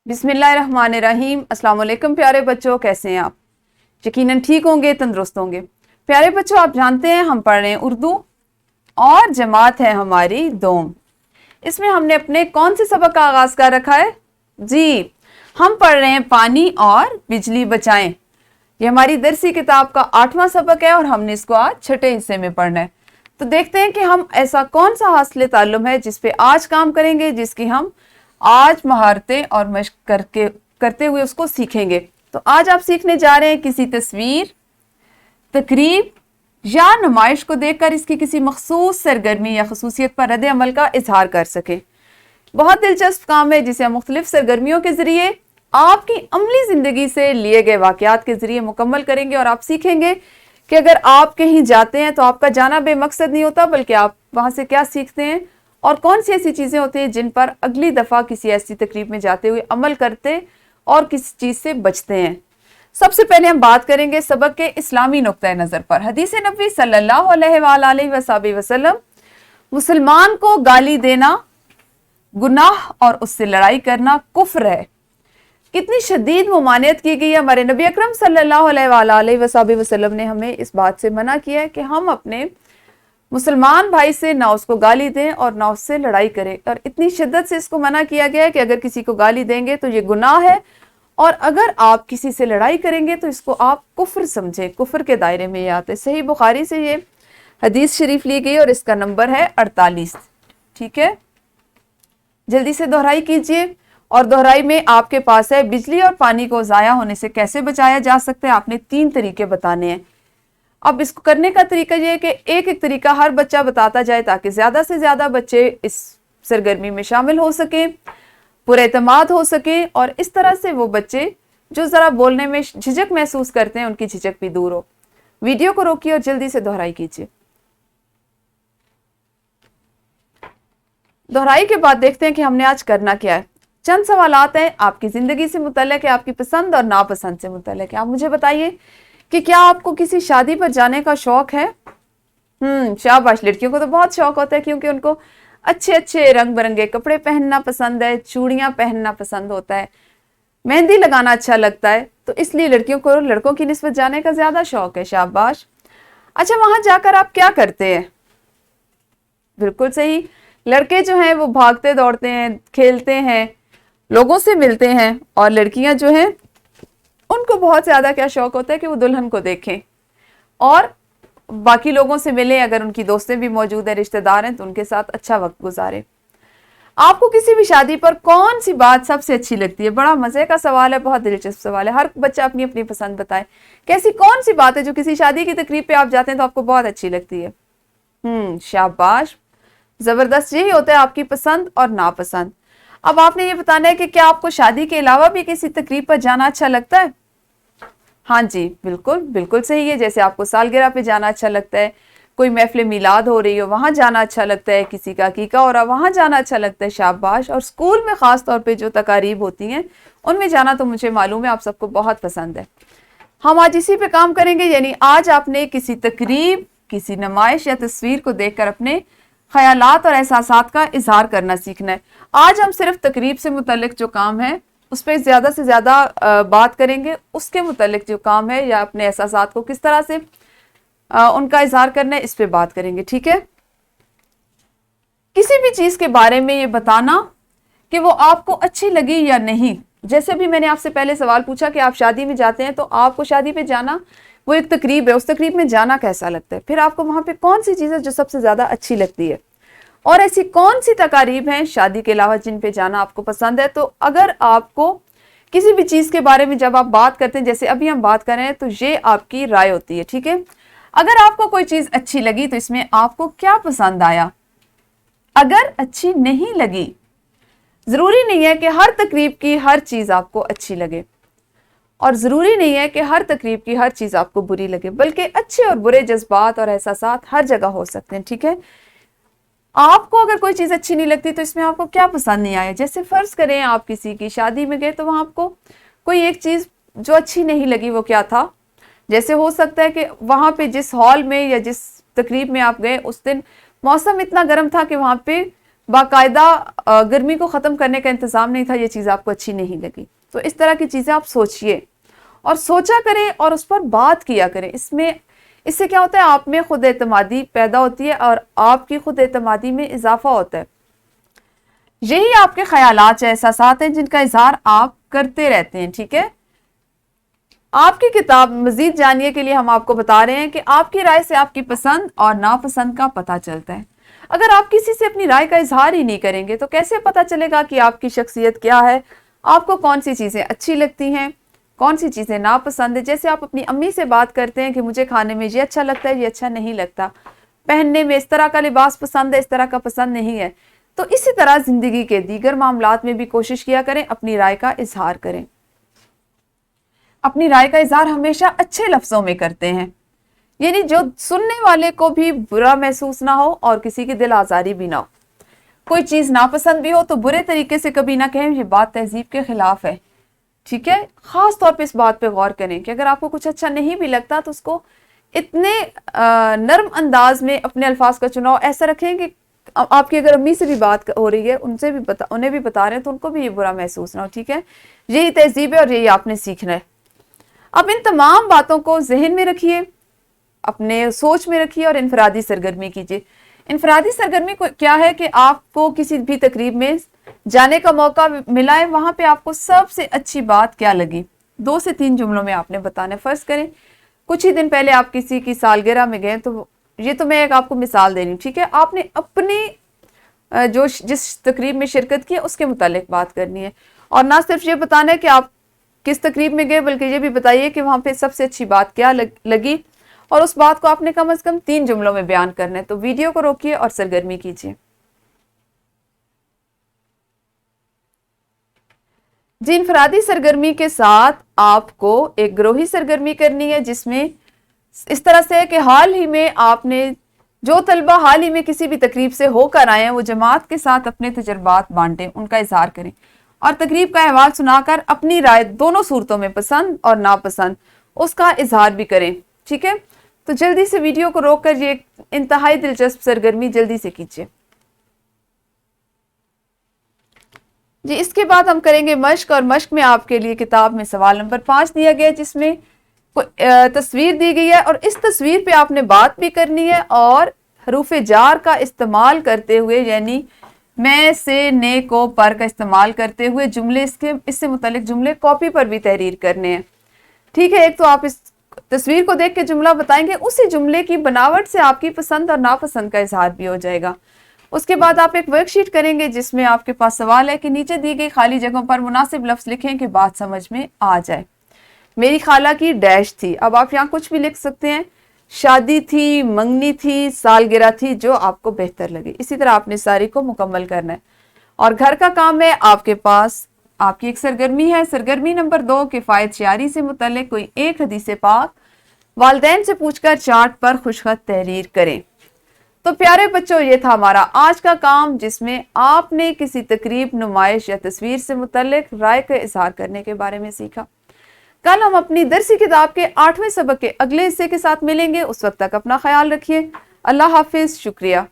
बिस्मिल्लाहिर्रहमानिर्रहीम। अस्सलाम वालेकुम प्यारे बच्चों, कैसे हैं आप? यकीनन ठीक होंगे, तंदुरुस्त होंगे। प्यारे बच्चों, आप जानते हैं हम पढ़ रहे हैं उर्दू और जमात है हमारी दोम। इसमें हमने अपने कौन से सबक का आगाज कर रखा है? जी, हम पढ़ रहे हैं पानी और बिजली बचाएं। ये हमारी दरसी किताब का 8वां सबक है और हमने इसको आज छठे हिस्से में पढ़ना है। तो देखते हैं कि हम ऐसा कौन सा हासिल ताल्लुम है जिस पे आज काम करेंगे, जिसकी हम आज महारतें और मशक करते हुए उसको सीखेंगे। तो आज आप सीखने जा रहे हैं किसी तस्वीर, तकरीब या नुमाइश को देखकर इसकी किसी मखसूस सरगर्मी या खसूसियत पर रद्द अमल का इजहार कर सके। बहुत दिलचस्प काम है जिसे हम मुख्तलिफ सरगर्मियों के जरिए आपकी अमली जिंदगी से लिए गए वाकयात के जरिए मुकम्मल करेंगे। और आप सीखेंगे कि अगर आप कहीं जाते हैं तो आपका जाना बेमकसद नहीं होता, बल्कि आप वहां से क्या सीखते हैं और कौन सी ऐसी चीजें होती हैं जिन पर अगली दफा किसी ऐसी तकरीब में जाते हुए अमल करते और किस चीज से बचते हैं। सबसे पहले हम बात करेंगे सबक के इस्लामी नुक्ता नजर पर। हदीस नबी सल्लल्लाहु अलैहि वसल्लम, मुसलमान को गाली देना गुनाह और उससे लड़ाई करना कुफ्र है। कितनी शदीद मुमानियत की गई है। हमारे नबी अकरम सल्लल्लाहु अलैहि वसल्लम ने हमें इस बात से मना किया है कि हम अपने मुसलमान भाई से ना उसको गाली दें और ना उससे लड़ाई करें। और इतनी शिद्दत से इसको मना किया गया है कि अगर किसी को गाली देंगे तो ये गुनाह है, और अगर आप किसी से लड़ाई करेंगे तो इसको आप कुफ्र समझें, कुफ्र के दायरे में ये आते हैं। सही बुखारी से ये हदीस शरीफ ली गई और इसका नंबर है 48। ठीक है, जल्दी से दोहराई कीजिए। और दोहराई में आपके पास है बिजली और पानी को ज़ाया होने से कैसे बचाया जा सकता है। आपने 3 तरीके बताने हैं। अब इसको करने का तरीका यह है कि एक एक तरीका हर बच्चा बताता जाए ताकि ज़्यादा से ज़्यादा बच्चे इस सरगर्मी में शामिल हो सकें, पुरएतमाद हो सके, और इस तरह से वो बच्चे जो ज़रा बोलने में झिझक महसूस करते हैं उनकी झिझक भी दूर हो। वीडियो को रोकिए और जल्दी से दोहराई कीजिए। दोहराई के बाद देखते हैं कि हमने आज करना क्या है। चंद सवालात हैं आपकी ज़िंदगी से मुतल्लिक है, आपकी पसंद और नापसंद से मुतल्लिक है। आप मुझे बताइए कि क्या आपको किसी शादी पर जाने का शौक है? शाबाश, लड़कियों को तो बहुत शौक होता है क्योंकि उनको अच्छे अच्छे रंग बिरंगे कपड़े पहनना पसंद है, चूड़ियां पहनना पसंद होता है, मेहंदी लगाना अच्छा लगता है, तो इसलिए लड़कियों को लड़कों की निस्बत जाने का ज्यादा शौक है। शाबाश। अच्छा, वहां जाकर आप क्या करते हैं? बिल्कुल सही, लड़के जो हैं वो भागते दौड़ते हैं, खेलते हैं, लोगों से मिलते हैं, और लड़कियां जो हैं उनको बहुत ज्यादा क्या शौक होता है कि वो दुल्हन को देखें और बाकी लोगों से मिलें। अगर उनकी दोस्तें भी मौजूद हैं, रिश्तेदार हैं, तो उनके साथ अच्छा वक्त गुजारें। आपको किसी भी शादी पर कौन सी बात सबसे अच्छी लगती है? बड़ा मजे का सवाल है, बहुत दिलचस्प सवाल है। हर बच्चा अपनी अपनी पसंद बताए। कैसी कौन सी बात है जो किसी शादी की तकरीब पे आप जाते हैं तो आपको बहुत अच्छी लगती है? शाबाश, जबरदस्त। यही होता है आपकी पसंद और नापसंद। अब आपने ये बताना है कि क्या आपको शादी के अलावा भी किसी तकरीब पर जाना अच्छा लगता है? हाँ जी, बिल्कुल बिल्कुल सही है। जैसे आपको सालगिरह पे जाना अच्छा लगता है, कोई महफिल मिलाद हो रही हो वहां जाना अच्छा लगता है, किसी का अकीका हो रहा वहां जाना अच्छा लगता है। शाबाश। और स्कूल में खास तौर पे जो तकारीब होती हैं उनमें जाना तो मुझे मालूम है आप सबको बहुत पसंद है। हम आज इसी पे काम करेंगे, यानी आज आपने किसी तकरीब, किसी नुमाइश या तस्वीर को देखकर अपने ख्यालात और एहसासात का इजहार करना सीखना है। आज हम सिर्फ तकरीब से मुतल्लिक जो काम है उस पर ज़्यादा से ज़्यादा बात करेंगे। उसके मुतल्लिक जो काम है या अपने एहसासात को किस तरह से उनका इजहार करना है, इस पे बात करेंगे। ठीक है, किसी भी चीज़ के बारे में ये बताना कि वो आपको अच्छी लगी या नहीं। जैसे भी मैंने आपसे पहले सवाल पूछा कि आप शादी में जाते हैं तो आपको शादी पे जाना, वो एक तकरीब है, उस तकरीब में जाना कैसा लगता है, फिर आपको वहां पे कौन सी चीज़ है जो सबसे ज़्यादा अच्छी लगती है, और ऐसी कौन सी तकारीब हैं शादी के अलावा जिन पे जाना आपको पसंद है। तो अगर आपको किसी भी चीज़ के बारे में जब आप बात करते हैं, जैसे अभी हम बात कर रहे हैं, तो ये आपकी राय होती है। ठीक है, अगर आपको कोई चीज़ अच्छी लगी तो इसमें आपको क्या पसंद आया। अगर अच्छी नहीं लगी, ज़रूरी नहीं है कि हर तकरीब की हर चीज़ आपको अच्छी लगे, और ज़रूरी नहीं है कि हर तकरीब की हर चीज़ आपको बुरी लगे, बल्कि अच्छे और बुरे जज्बात और एहसासात हर जगह हो सकते हैं। ठीक है, आपको अगर कोई चीज़ अच्छी नहीं लगती तो इसमें आपको क्या पसंद नहीं आया। जैसे फ़र्ज करें आप किसी की शादी में गए तो वहाँ आपको कोई एक चीज़ जो अच्छी नहीं लगी, वो क्या था। जैसे हो सकता है कि वहाँ पे जिस हॉल में या जिस तकरीब में आप गए उस दिन मौसम इतना गर्म था कि वहाँ पे बाकायदा गर्मी को ख़त्म करने का इंतज़ाम नहीं था, ये चीज़ आपको अच्छी नहीं लगी। तो इस तरह की चीज़ें आप सोचिए और सोचा करें और उस पर बात किया करें। इससे क्या होता है, आप में खुद एतमादी पैदा होती है और आपकी खुद एतमादी में इजाफा होता है। यही आपके ख्यालात एहसासात हैं जिनका इजहार आप करते रहते हैं। ठीक है, आपकी किताब मजीद जानने के लिए हम आपको बता रहे हैं कि आपकी राय से आपकी पसंद और नापसंद का पता चलता है। अगर आप किसी से अपनी राय का इजहार ही नहीं करेंगे तो कैसे पता चलेगा कि आपकी शख्सियत क्या है, आपको कौन सी चीज़ें अच्छी लगती हैं, कौन सी चीज़ें नापसंद है। जैसे आप अपनी अम्मी से बात करते हैं कि मुझे खाने में ये अच्छा लगता है, ये अच्छा नहीं लगता, पहनने में इस तरह का लिबास पसंद है, इस तरह का पसंद नहीं है। तो इसी तरह ज़िंदगी के दीगर मामलात में भी कोशिश किया करें, अपनी राय का इजहार करें। अपनी राय का इजहार हमेशा अच्छे लफ्ज़ों में करते हैं, यानी जो सुनने वाले को भी बुरा महसूस ना हो और किसी की दिल आज़ारी भी ना हो। कोई चीज़ नापसंद भी हो तो बुरे तरीके से कभी ना कहें, ये बात तहजीब के खिलाफ है। ठीक है, ख़ास तौर पे इस बात पे गौर करें कि अगर आपको कुछ अच्छा नहीं भी लगता तो उसको इतने नर्म अंदाज में अपने अल्फाज का चुनाव ऐसा रखें कि आपकी अगर अम्मी से भी बात हो रही है, उन्हें भी बता रहे हैं तो उनको भी ये बुरा महसूस ना हो। ठीक है, यही तहजीब है और यही आपने सीखना है। अब इन तमाम बातों को जहन में रखिए, अपने सोच में रखिए और इनफरादी सरगर्मी कीजिए। इनफरादी सरगर्मी क्या है कि आपको किसी भी तकरीब में जाने का मौका मिला है, वहां पे आपको सबसे अच्छी बात क्या लगी, 2 से 3 जुमलों में आपने बताना। फर्ज करें कुछ ही दिन पहले आप किसी की सालगिरह में गए, तो ये तो मैं एक आपको मिसाल दे रही हूँ। ठीक है, आपने अपनी जिस तकरीब में शिरकत की है उसके मुतालिक बात करनी है और ना सिर्फ ये बताना है कि आप किस तकरीब में गए, बल्कि ये भी बताइए कि वहां पे सबसे अच्छी बात क्या लगी और उस बात को आपने कम से कम 3 जुमलों में बयान करना है। तो वीडियो को रोकिए और सरगर्मी कीजिए। जी, इनफरादी सरगर्मी के साथ आपको एक ग्रोही सरगर्मी करनी है, जिसमें इस तरह से है कि हाल ही में आपने जो तलबा हाल ही में किसी भी तकरीब से होकर आए हैं वो जमात के साथ अपने तजर्बात बांटें, उनका इजहार करें और तकरीब का अहवाल सुनाकर अपनी राय दोनों सूरतों में पसंद और नापसंद उसका इजहार भी करें। ठीक है, तो जल्दी से वीडियो को रोककर ये इंतहाई दिलचस्प सरगर्मी जल्दी से कीजिए। जी, इसके बाद हम करेंगे मश्क और मश्क में आपके लिए किताब में सवाल नंबर 5 दिया गया है, जिसमें तस्वीर दी गई है और इस तस्वीर पे आपने बात भी करनी है और हरूफ जार का इस्तेमाल करते हुए, यानी मैं से ने को पर का इस्तेमाल करते हुए जुमले इससे मुतालिक जुमले कॉपी पर भी तहरीर करने हैं। ठीक है, एक तो आप इस तस्वीर को देख के जुमला बताएंगे, उसी जुमले की बनावट से आपकी पसंद और नापसंद का इजहार भी हो जाएगा। उसके बाद आप एक वर्कशीट करेंगे जिसमें आपके पास सवाल है कि नीचे दी गई खाली जगहों पर मुनासिब लफ्ज लिखें कि बात समझ में आ जाए। मेरी खाला की डैश थी, अब आप यहाँ कुछ भी लिख सकते हैं, शादी थी, मंगनी थी, सालगिरह थी, जो आपको बेहतर लगे। इसी तरह आपने सारी को मुकम्मल करना है। और घर का काम है, आपके पास आपकी एक सरगर्मी है। सरगर्मी नंबर 2 किफ़ायत शायरी से मुतल्लिक कोई एक हदीस पाक वालिदैन से पूछकर चार्ट पर खुशखत तहरीर करें। तो प्यारे बच्चों, ये था हमारा आज का काम, जिसमें आपने किसी तकरीब, नुमाइश या तस्वीर से मुतल्लिक राय का इजहार करने के बारे में सीखा। कल हम अपनी दरसी किताब के 8वें सबक के अगले हिस्से के साथ मिलेंगे। उस वक्त तक अपना ख्याल रखिए। अल्लाह हाफिज, शुक्रिया।